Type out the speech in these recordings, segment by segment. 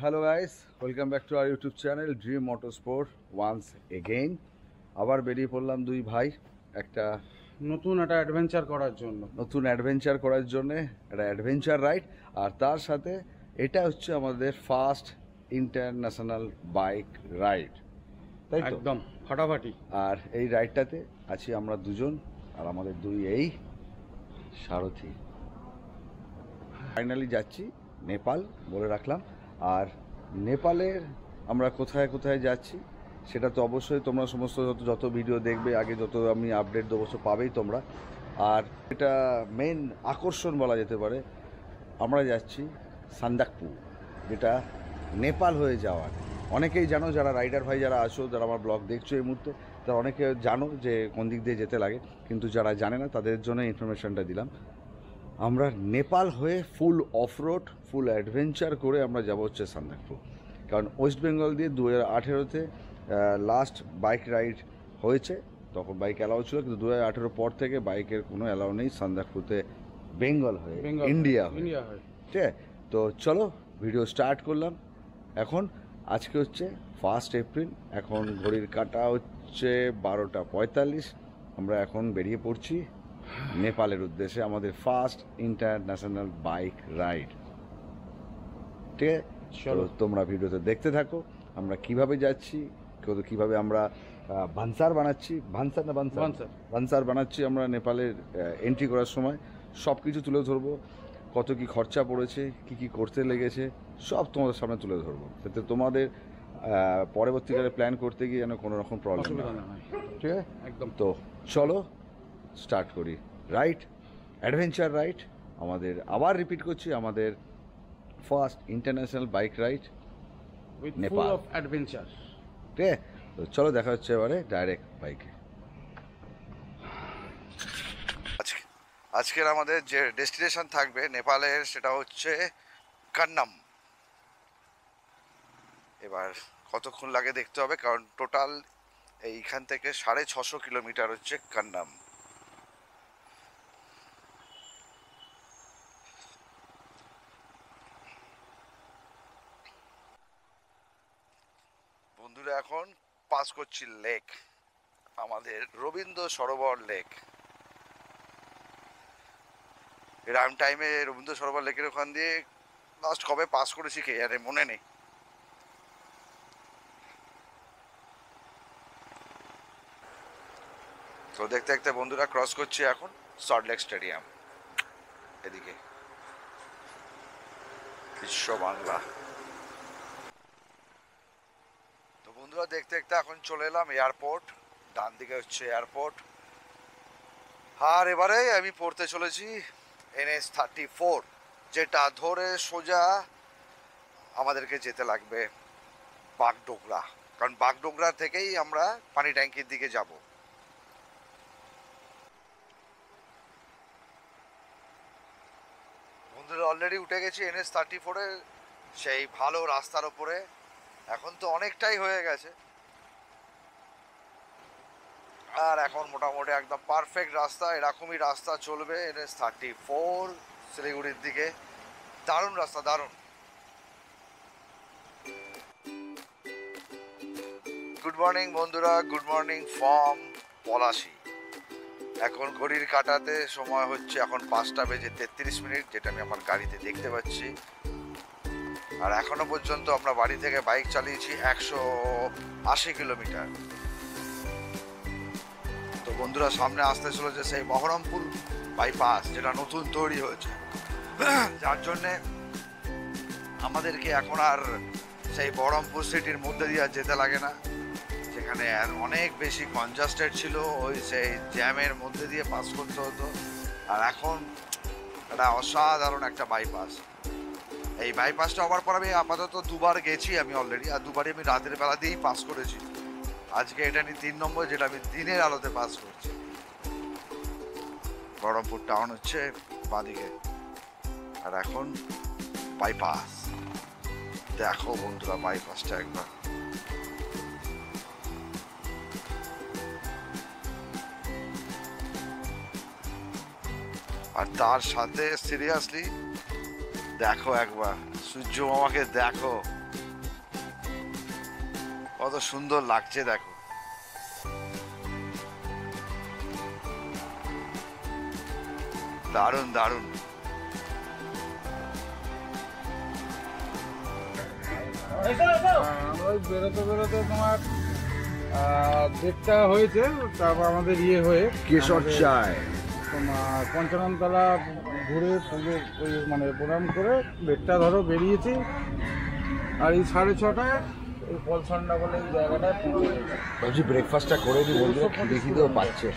hello guys, welcome back to our YouTube channel Dream Motorsport once again. আবার বেরিয়ে পড়লাম দুই ভাই একটা নতুন অ্যাডভেঞ্চার করার জন্য একটা অ্যাডভেঞ্চার রাইড। আর তার সাথে এটা হচ্ছে আমাদের ফার্স্ট ইন্টারন্যাশনাল বাইক রাইড, তাই তো? একদম ফাটাফাটি। আর এই রাইডটাতে আছি আমরা দুজন আর আমাদের দুই এই সারথি। ফাইনালি যাচ্ছি নেপাল, বলে রাখলাম। আর নেপালের আমরা কোথায় কোথায় যাচ্ছি সেটা তো অবশ্যই তোমরা সমস্ত যত ভিডিও দেখবে, আগে যত আমি আপডেট দেবো সব পাবেই তোমরা। আর এটা মেন আকর্ষণ বলা যেতে পারে, আমরা যাচ্ছি সান্দাকপু, যেটা নেপাল হয়ে যাওয়ার। অনেকেই জানো, যারা রাইডার ভাই যারা আছো, যারা আমার ব্লগ দেখছো এই মুহূর্তে, তারা অনেকে জানো যে কোন দিক দিয়ে যেতে লাগে, কিন্তু যারা জানে না তাদের জন্য ইনফরমেশনটা দিলাম। আমরা নেপাল হয়ে ফুল অফরোড, ফুল অ্যাডভেঞ্চার করে আমরা যাব হচ্ছে সান্দাকপু। কারণ ওয়েস্ট বেঙ্গল দিয়ে 2018-তে লাস্ট বাইক রাইড হয়েছে, তখন বাইক অ্যালাউ ছিল, কিন্তু 2018 পর থেকে বাইকের কোনো অ্যালাউ নেই সান্দাকপুতে বেঙ্গল হয়ে, ইন্ডিয়া হয়ে। ঠিক আছে, তো চলো ভিডিও স্টার্ট করলাম। এখন আজকে হচ্ছে 1 এপ্রিল, এখন ঘড়ির কাঁটা হচ্ছে 12:45। আমরা এখন বেরিয়ে পড়ছি নেপালের উদ্দেশ্যে, আমাদের ফার্স্ট ইন্টারন্যাশনাল বাইক রাইড। ঠিক আছে, চলো তোমরা ভিডিওতে দেখতে থাকো আমরা কিভাবে যাচ্ছি, কিভাবে আমরা ভানসার বানাচ্ছি, ভানসার বানাচ্ছি আমরা নেপালের এন্ট্রি করার সময়। সব কিছু তুলে ধরবো, কত কি খরচা পড়েছে, কি কি করতে লেগেছে, সব তোমাদের সামনে তুলে ধরবো, যাতে তোমাদের পরবর্তীকালে প্ল্যান করতে গিয়ে যেন কোনো রকম প্রবলেম না হয়। ঠিক আছে, একদম। তো চলো স্টার্ট করি রাইড, অ্যাডভেঞ্চার রাইড। আমাদের আবার রিপিট করছি, আমাদের first international bike ride Nepal adventure. ঠিক আছে, তো চলো দেখা হচ্ছে এবারে ডাইরেক্ট বাইকে। আজকের আমাদের যে ডেস্টিনেশন থাকবে নেপালের, সেটা হচ্ছে কান্নাম। এবার কতক্ষণ লাগে দেখতে হবে, কারণ টোটাল এইখান থেকে 650 কিলোমিটার হচ্ছে কান্নাম। বন্ধুরা এখন পাস করছি লেক, আমাদের রবীন্দ্র সরোবর লেক। রাম টাইমে রবীন্দ্র সরোবর লেকের ওখান দিয়ে লাস্ট কবে পাস করেছি কে জানে, মনে নেই। তো দেখতে দেখতে বন্ধুরা ক্রস করছি এখন সল্টলেক স্টেডিয়াম, এদিকে বিশ্ব বাংলা। তো বন্ধুরা দেখতে দেখতে এখন চলে এলাম এয়ারপোর্ট, ডান দিকে হচ্ছে এয়ারপোর্ট। আর এবারে আমি পড়তে চলেছি NH-34, যেটা ধরে সোজা আমাদেরকে যেতে লাগবে বাগডোগরা, কারণ বাগডোগরা থেকেই আমরা পানি ট্যাঙ্কির দিকে যাব। বন্ধুরা অলরেডি উঠে গেছি NH-34-এ, সেই ভালো রাস্তার ওপরে। এখন তো অনেকটাই হয়ে গেছে, আর এখন মোটামুটি একদম পারফেক্ট রাস্তা। এরকমই রাস্তা চলবে NH-34 শিলিগুড়ির দিকে। দারুণ রাস্তা, দারুণ। গুড মর্নিং বন্ধুরা, গুড মর্নিং ফ্রম পলাশী। এখন ঘড়ির কাঁটাতে সময় হচ্ছে এখন 5:33, যেটা আমি আমার গাড়িতে দেখতে পাচ্ছি। আর এখনো পর্যন্ত আমরা বাড়ি থেকে বাইক চালিয়েছি 180 কিলোমিটার। তো বন্ধুরা সামনে আসতে চলেছে সেই বহরমপুর বাইপাস, যেটা নতুন তৈরি হয়েছে, যার জন্যে আমাদেরকে এখন আর সেই বহরমপুর সিটির মধ্যে দিয়ে আর যেতে লাগে না, যেখানে অনেক বেশি কনজাস্টেড ছিল, ওই সেই জ্যামের মধ্যে দিয়ে পাস করতে হতো। আর এখন একটা অসাধারণ একটা বাইপাস। এই বাইপাসটা হওয়ার পর আমি আপাতত 2বার গেছি আমি অলরেডি, আর 2বারই আমি রাতের বেলা দিয়েই পাস করেছি। আজকে এটা নিয়ে 3 নম্বর, যেটা আমি দিনের আলোতে পাস করছি। বহরমপুর টাউন হচ্ছে বাঁদিকে, আর এখন বাইপাস। দেখো বন্ধুরা বাইপাসটা একবার। আর তার সাথে সিরিয়াসলি দেখো একবার সূর্য মামাকে দেখো, কত সুন্দর লাগছে দেখো। দারুণ দারুণ। আমরা ওই বেরোতে বেরোতে তোমার 1:30 হয়েছে, তারপর আমাদের ইয়ে হয়ে কেশর চায় তোমার পঞ্চাননতলা ঘুরে পুজো ওই মানে প্রণাম করে 1:30 ধরো বেরিয়েছি। আর এই 6:30টায় এই পলসন্ডা বলে এই জায়গাটায় পৌঁছে গেছি। ভাবছি ব্রেকফাস্টটা করে দিই, বন্ধুরা খিদেও পাচ্ছে।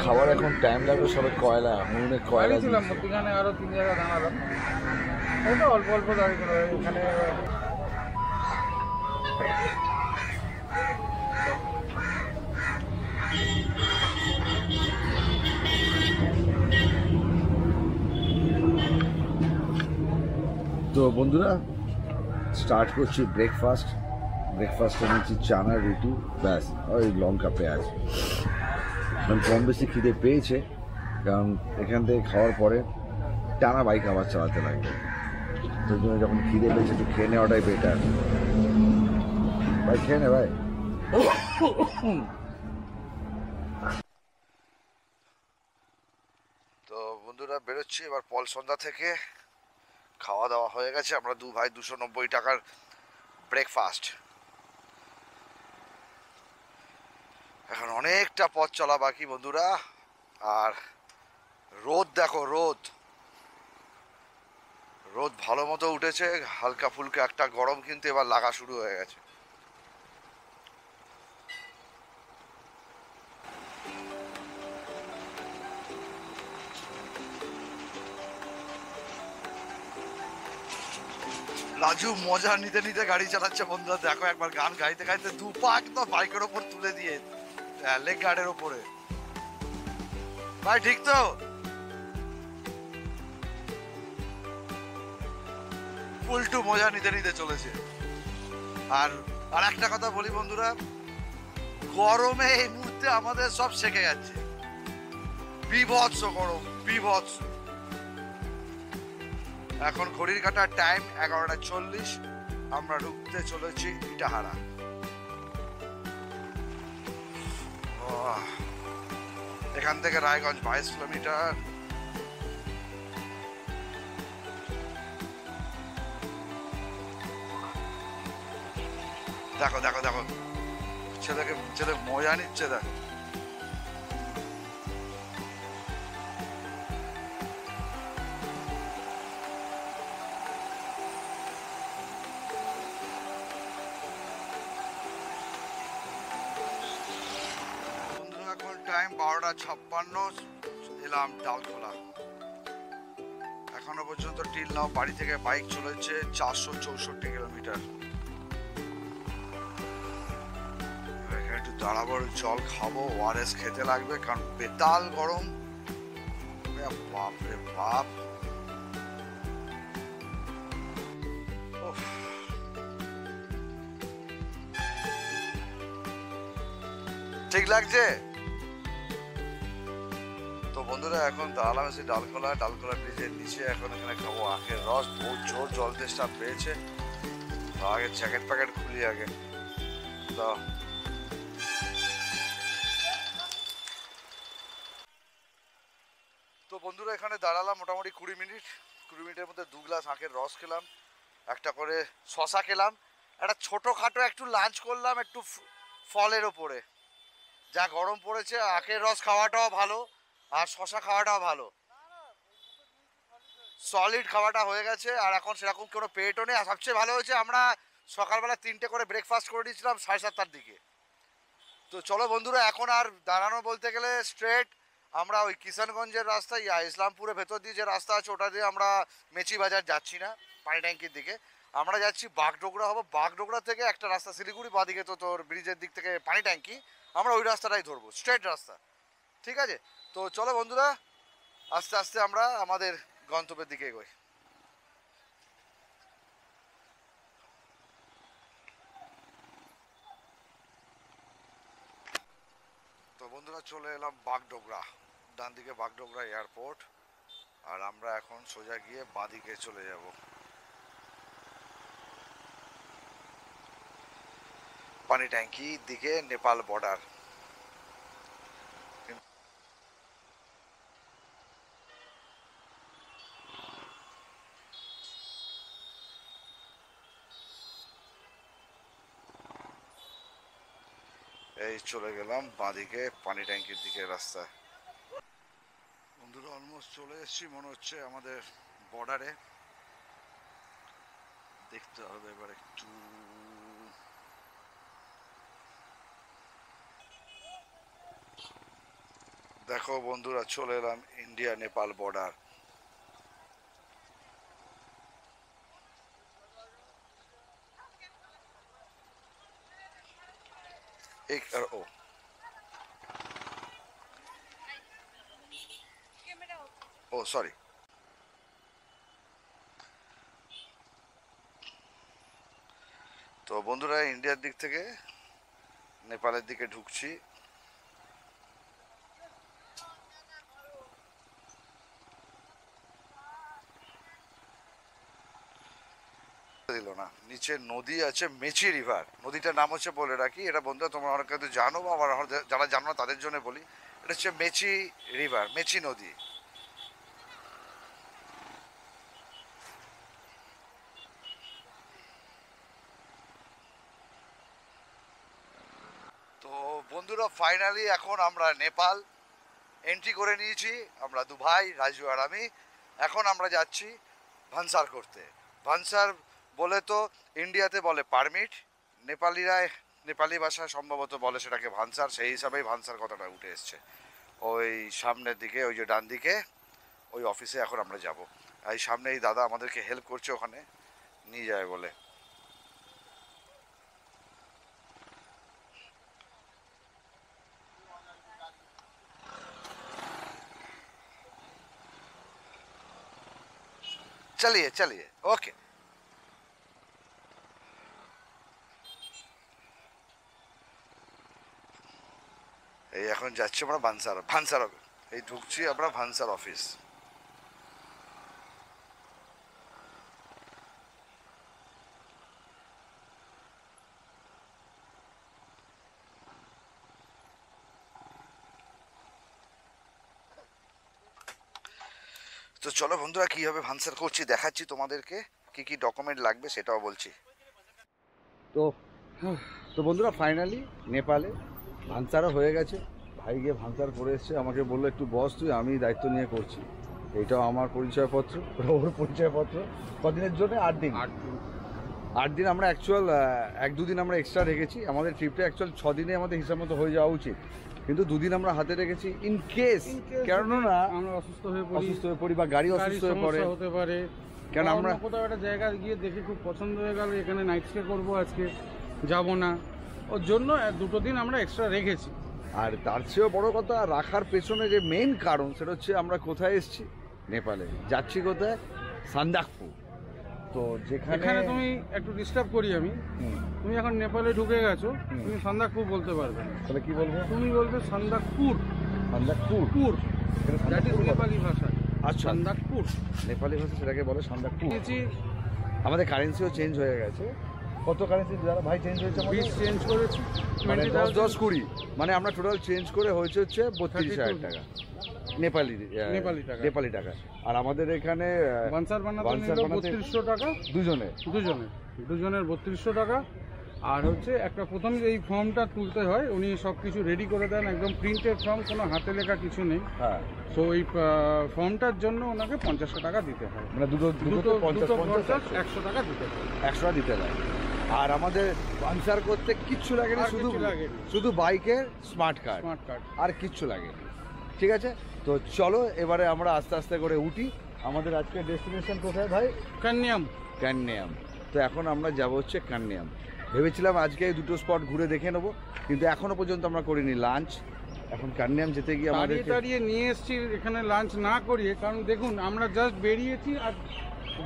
খাবার এখন টাইম লাগবে, সবাই কয়লা উনুনে কয়লা ছিলাম মধ্যখানে আরো 3 জায়গা দাঁড়ালাম, ওই তো অল্প অল্প দাঁড়িয়ে গেল এখানে। তো বন্ধুরা স্টার্ট করছি ব্রেকফাস্টে নিচ্ছি চানা রুটি, ব্যাস ওই লঙ্কা পেঁয়াজ। কারণ কম বেশি খিদে পেয়েছে, কারণ এখান থেকে খাওয়ার পরে টানা বাইক আবার চালাতে লাগবে। তোর জন্য যখন খিদে পেয়েছে একটু খেয়ে নেওয়াটাই বেটার। ভাই খেয়ে নে ভাই। তো বন্ধুরা বেরোচ্ছি এবার পলসন্ধ্যা থেকে। খাওয়া দাওয়া হয়ে গেছে, আমরা 2 ভাই 290 টাকার ব্রেকফাস্ট। এখন অনেকটা পথ চলা বাকি বন্ধুরা। আর রোদ দেখো, রোদ ভালো মতো উঠেছে, হালকা ফুলকা একটা গরম কিন্তু এবার লাগা শুরু হয়ে গেছে। রাজু মজা নিতে নিতে গাড়ি চালাচ্ছে বন্ধুরা, দেখো একবার গান গাইতে গাইতে 2 পা একদম বাইকের ওপর তুলে দিয়ে লেগ গার্ডের ওপরে। ভাই ঠিক তো? উল্টু মজা নিতে নিতে চলেছে। আর একটা কথা বলি বন্ধুরা, গরমে এই মুহূর্তে আমাদের সব সেকে যাচ্ছে, বিভৎস গরম, বিভৎস। এখন ঘড়ির কাঁটার টাইম 11:40, আমরা ঢুকতে চলেছি ইটাহারা। এখান থেকে রায়গঞ্জ 22 কিলোমিটার। দেখো দেখো দেখো, ছেলে মজা নিচ্ছে দেখো। এখন টাইম 12:56, এলাম ডালখোলা। এখনো পর্যন্ত টিল নাও বাড়ি থেকে বাইক চলেছে 464 কিলোমিটার। এখানে একটু দাঁড়াবো, জল খাবো, ওআরএস খেতে লাগবে, কারণ বেতাল গরম। বাপ রে বাপ, ঠিক লাগছে তো বন্ধুরা। এখন দাঁড়ালাম এসে ডালখোলা ব্রিজের নিচে। এখন এখানে খাবো আখের রস, বহুত জোর জল তেষ্টা পেয়েছে। আগে জ্যাকেট প্যাকেট খুলি আগে। তো বন্ধুরা এখানে দাঁড়ালাম মোটামুটি 20 মিনিটের মধ্যে 2 গ্লাস আখের রস খেলাম, একটা করে শশা খেলাম, একটা ছোটোখাটো একটু লাঞ্চ করলাম একটু ফলের ওপরে। যা গরম পড়েছে, আখের রস খাওয়াটাও ভালো আর শশা খাওয়াটাও ভালো, সলিড খাওয়াটা হয়ে গেছে। আর এখন সেরকম কোনো পেটও নেই। আর সবচেয়ে ভালো হয়েছে আমরা সকালবেলা 3টে করে ব্রেকফাস্ট করে নিয়েছিলাম 7:30টার দিকে। তো চলো বন্ধুরা, এখন আর দাঁড়ানো বলতে গেলে স্ট্রেট আমরা ওই কিষানগঞ্জের রাস্তায় ইসলামপুরের ভেতর দিয়ে যে রাস্তা আছে ওটা দিয়ে আমরা মেচি বাজার যাচ্ছি না, পানি ট্যাঙ্কির দিকে আমরা যাচ্ছি। বাগডোগরা হবো, বাগডোগরা থেকে একটা রাস্তা শিলিগুড়ি, বাদিকে তো তোর ব্রিজের দিক থেকে পানি ট্যাঙ্কি, আমরা ওই রাস্তাটাই ধরবো, স্ট্রেট রাস্তা, ঠিক আছে? তো চলো বন্ধুরা, আস্তে আস্তে আমরা আমাদের গন্তব্যের দিকে এগোই। তো বন্ধুরা চলে এলাম বাগডোগরা, ডান দিকে বাগডোগরা এয়ারপোর্ট। আর আমরা এখন সোজা গিয়ে বাঁদিকে চলে যাব। পানি ট্যাঙ্কি দিকে নেপাল বর্ডার। এই চলে গেলাম বাঁদিকে পানি ট্যাঙ্কির দিকে রাস্তায়। বন্ধুরা অলমোস্ট চলে এসেছি মনে হচ্ছে আমাদের বর্ডারে। দেখতে হবে এবার একটু। দেখো বন্ধুরা চলে এলাম ইন্ডিয়া নেপাল বর্ডার। ও ও সরি। তো বন্ধুরা ইন্ডিয়ার দিক থেকে নেপালের দিকে ঢুকছি। দিল না, নিচে নদী আছে মেচি রিভার। নদীটার নাম হচ্ছে, বলে রাখি এটা বন্ধুরা তোমরা অনেক হয়তো জানো বা আবার যারা জানো না তাদের জন্য বলি, এটা হচ্ছে মেচি রিভার, মেচি নদী। তো বন্ধুরা ফাইনালি এখন আমরা নেপাল এন্ট্রি করে নিয়েছি। আমরা দু ভাই, রাজু আর আমি। এখন আমরা যাচ্ছি ভানসার করতে। ভানসার বলে তো ইন্ডিয়াতে বলে পারমিট, নেপালিরা নেপালি ভাষায় সম্ভবত বলে সেটাকে ভানসার, সেই হিসাবেই ভানসার কথাটা উঠে এসছে। ওই সামনের দিকে, ওই যে ডান দিকে ওই অফিসে এখন আমরা যাব। এই সামনে এই দাদা আমাদেরকে হেল্প করছে ওখানে নিয়ে যায় বলে। चलिए चलिए ओके। এই এখন যাচ্ছি আমরা ভানসার এই ঢুকছি আমরা ভানসার অফিস। তো চলো বন্ধুরা কীভাবে ভানসার করছি দেখাচ্ছি তোমাদেরকে, কি কি ডকুমেন্ট লাগবে সেটাও বলছি। তো তো বন্ধুরা ফাইনালি নেপালে ভানসারও হয়ে গেছে। ভাই গিয়ে ভানসার করে এসছে, আমাকে বললো একটু বস তুই, আমি দায়িত্ব নিয়ে করছি। এইটাও আমার পরিচয়পত্র, ওর পরিচয়পত্র। কদিনের জন্য? 8 দিন। 8 দিন আমরা অ্যাকচুয়াল 1-2 দিন আমরা এক্সট্রা রেখেছি। আমাদের ট্রিপটা অ্যাকচুয়াল 6 দিনে আমাদের হিসাব মতো হয়ে যাওয়া উচিত, কিন্তু 2 দিন আমরা হাতে রেখেছি ইন কেস কেননা আমরা অসুস্থ হয়ে পড়ি বা গাড়ি অসুস্থ হয়ে পড়ে হতে পারে। কেন আমরা কোথাও একটা জায়গা গিয়ে দেখে খুব পছন্দ হয়ে গেল, এখানে নাইট স্টে করবো, আজকে যাব না, ওর জন্য 2 দিন আমরা এক্সট্রা রেখেছি। আর তার চেয়েও বড় কথা রাখার পেছনে যে মেইন কারণ সেটা হচ্ছে আমরা কোথায় এসেছি, নেপালে যাচ্ছি কোথায়, সান্দাকফু। তো যেখানে তুমি একটু ডিস্টার্ব করি আমি, তুমি এখন নেপালে ঢুকে গেছো, তুমি সান্দাকফু বলতে পারবে না। তাহলে কি বলবো? তুমি বলবে সান্দাকপুর। সান্দাকপুর দ্যাট ইজ নেপালি ভাষা। আচ্ছা, সান্দাকপুর নেপালি ভাষা সেটাকে বলে সান্দাকফু। আমাদের কারেন্সিও চেঞ্জ হয়ে গেছে। কত কারেন্সি যারা ভাই চেঞ্জ হয়েছে? আমাদের চেঞ্জ করেছি মানে 10-20 মানে আমরা টোটাল চেঞ্জ করে হয়েছে হচ্ছে 32,000 টাকা নেপালি টাকা। আর আমাদের এখানে ভানসার বানাতে 3200 টাকা দুজনের 3200 টাকা। আর হচ্ছে একটা প্রথম এই ফর্মটা তুলতে হয়, উনি সব কিছু রেডি করে দেন, একদম প্রিন্টেড ফর্ম, কোনো হাতে লেখা কিছু নেই। হ্যাঁ, তো এই ফর্মটার জন্য ওনাকে 50 টাকা দিতে হয়, মানে দুটো 50 100 টাকা দিতে হয়, 100 টাকা দিতে হয়। আর আমাদের ভানসার করতে কিচ্ছু লাগে না, শুধু বাইকের স্মার্ট কার্ড আর কিচ্ছু লাগে। ঠিক আছে, তো চলো এবারে আমরা আস্তে আস্তে করে উঠি। আমাদের আজকে ডেস্টিনেশন কোথায় ভাই? কান্যাম। তো এখন আমরা যাব হচ্ছে কান্যাম। ভেবেছিলাম আজকে 2টো স্পট ঘুরে দেখে নেবো, কিন্তু এখনো পর্যন্ত আমরা করিনি লাঞ্চ। এখন কান্যাম যেতে গিয়ে আমাদের দাঁড়িয়ে নিয়ে এসেছি এখানে লাঞ্চ না করিয়ে, কারণ দেখুন আমরা জাস্ট বেরিয়েছি আর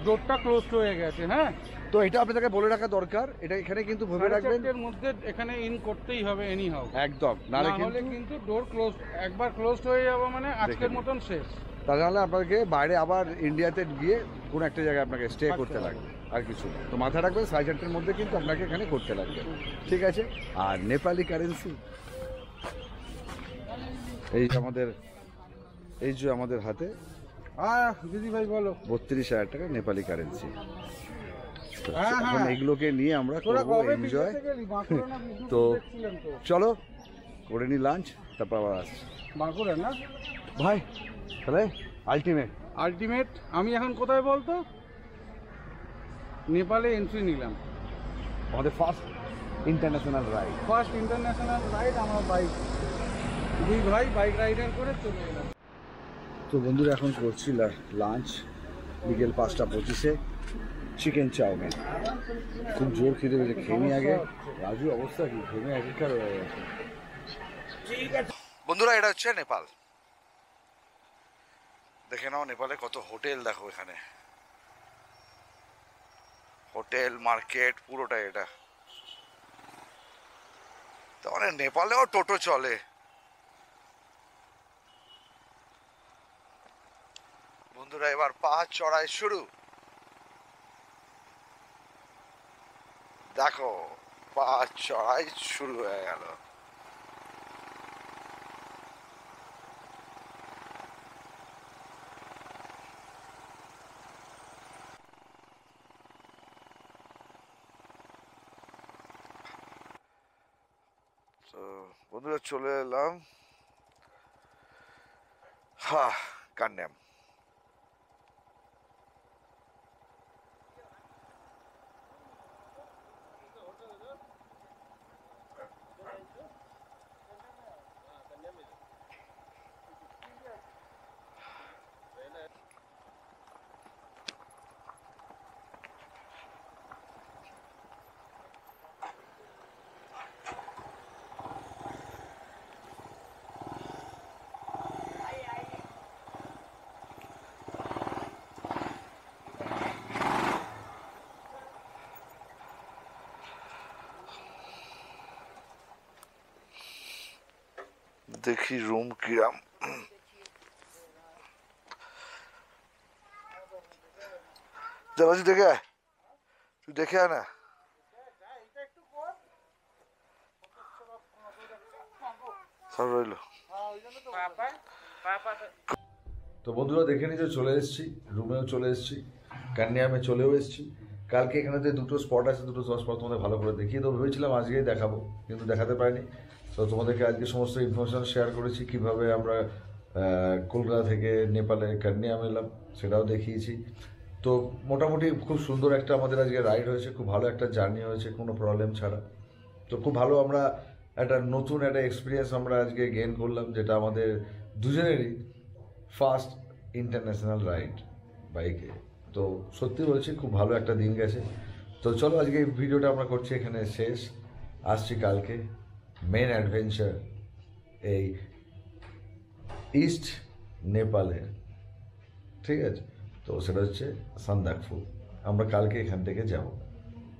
ডোরটা ক্লোজ হয়ে গেছে। হ্যাঁ, তো এটা আপনাদেরকে বলে রাখা দরকার, এটা এখানে কিন্তু ভেবে রাখবেন এর মধ্যে এখানে ইন করতেই হবে এনি হাউ, একদম, নাহলে কিন্তু ডোর ক্লোজ, একবার ক্লোজড হয়ে যাবে মানে আজকের মতন শেষ। তাহলে আপনাকে বাইরে আবার ইন্ডিয়াতে গিয়ে কোনো একটা জায়গায় আপনাকে স্টে করতে লাগবে। আর কিছু না। তো মাথায় রাখবেন 4:30-এর মধ্যে কিন্তু আপনাকে এখানে করতে লাগবে, ঠিক আছে। আর নেপালি কারেন্সি এই যে আমাদের হাতে দিদি ভাই বলো 32,000 টাকা নেপালি কারেন্সি। হ্যাঁ, এখন হ্যাঁ। এইগুলোকে নিয়ে আমরা তোরা করবো কবে এনজয়। বিদেশে গেলি? বাঁকুড়া না বিষ্ণুপুর তো দেখছিলাম তো। চলো করে নি লাঞ্চ, তারপর আবার আসছি বাঁকুড়া না ভাই। তাহলে আলটিমেট আমি এখন কোথায় বলতো? নেপালে এন্ট্রি নিলাম, আমাদের first international ride. First international ride. আমার দুই ভাই বাইক রাইডার করে চলে এলাম। তো বন্ধুরা এখন করছি লাঞ্চ বিকেল 5:25-এ। চিকেন চাউমিন, খুব জোর খিদে পেয়েছে, খেয়ে নি আগে। রাজু অবস্থা কি, ঘেমে একাকার হয়ে গেছে। বন্ধুরা এটা হচ্ছে নেপাল, দেখে নাও নেপালে কত হোটেল, দেখো এখানে হোটেল মার্কেট পুরোটাই এটা। তো মানে নেপালেও টোটো চলে। বন্ধুরা এবার পাহাড় চড়াই শুরু, দেখো পাহাড় চড়াই শুরু হয়ে গেল। তো বন্ধুরা চলে এলাম কান্যাম। দেখি রুম কিরাম। তুই দেখে আয়, তুই দেখে আয় না। সব রইল। তো বন্ধুরা দেখে নিতে চলে এসেছি, রুমেও চলে এসেছি, কান্যামে চলেও এসেছি। কালকে এখানে যে দুটো স্পট আছে, দুটো স্পট তোমাদের ভালো করে দেখিয়ে দেবো ভেবেছিলাম, আজকেই দেখাবো কিন্তু দেখাতে পারিনি। তো তোমাদেরকে আজকে সমস্ত ইনফরমেশন শেয়ার করেছি, কিভাবে আমরা কলকাতা থেকে নেপালে কান্যাম এলাম সেটাও দেখিয়েছি। তো মোটামুটি খুব সুন্দর একটা আমাদের আজকে রাইড হয়েছে, খুব ভালো একটা জার্নি হয়েছে কোনো প্রবলেম ছাড়া। তো খুব ভালো আমরা একটা নতুন একটা এক্সপিরিয়েন্স আমরা আজকে গেইন করলাম, যেটা আমাদের দুজনেরই ফার্স্ট ইন্টারন্যাশনাল রাইড বাইকে। তো সত্যি বলছি খুব ভালো একটা দিন গেছে। তো চলো আজকে এই ভিডিওটা আমরা করছি এখানে শেষ, আসছি কালকে মেন অ্যাডভেঞ্চার এই ইস্ট নেপালে, ঠিক আছে। তো সেটা হচ্ছে সান্দাকফু। আমরা কালকে এখান থেকে যাব।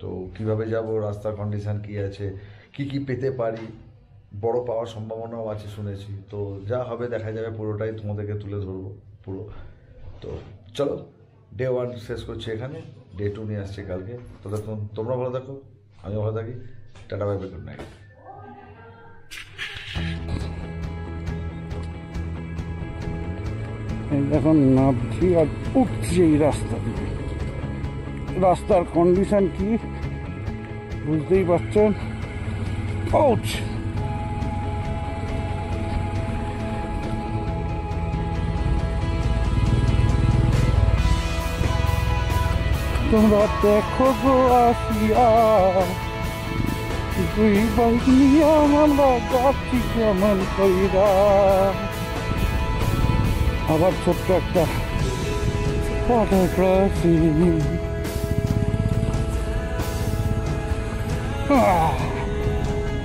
তো কিভাবে যাব, রাস্তার কন্ডিশান কী আছে, কি কি পেতে পারি, বড় পাওয়ার সম্ভাবনাও আছে শুনেছি। তো যা হবে দেখা যাবে, পুরোটাই তোমাদেরকে তুলে ধরবো পুরো। তো চলো ডে 1 শেষ করছি এখানে, ডে 2 নিয়ে আসছি কালকে। তো দেখুন তোমরা ভালো থাকো, আমিও ভালো থাকি। Tata bye bye, good night. এখন নামছি আর উঠছি এই রাস্তা দিয়ে। রাস্তার কন্ডিশন কি বুঝতেই পারছেন। তোমরা দেখো গো আসিয়া, দুই বাইক নিয়ে আমরা যাচ্ছি কেমন কইরা। আবার ছোট্ট একটা ওয়াটার ক্রসিং,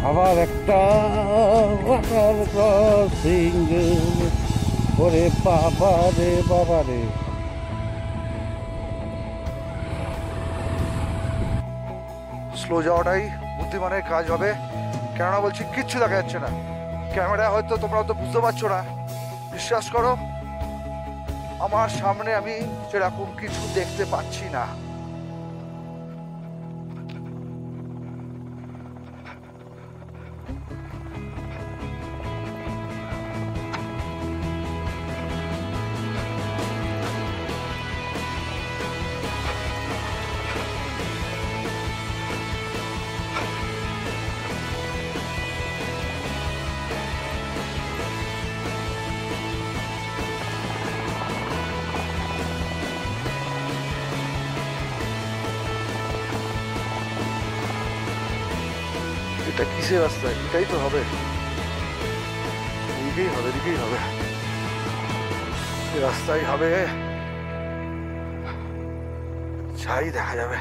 আবার একটা ওয়াটার ক্রসিং। ওরে বাবা রে বাবা রে, স্লো যাওয়াটাই বুদ্ধিমানের কাজ হবে। কেননা বলছি কিচ্ছু দেখা যাচ্ছে না, ক্যামেরা হয়তো তোমরা হয়তো বুঝতে পারছো না। বিশ্বাস করো আমার সামনে আমি সেরকম কিছু দেখতে পাচ্ছি না। এটা কিসের রাস্তা? এটাই তো হবে, এদিকেই হবে, এদিকেই হবে, রাস্তাই হবে, যাই দেখা যাবে।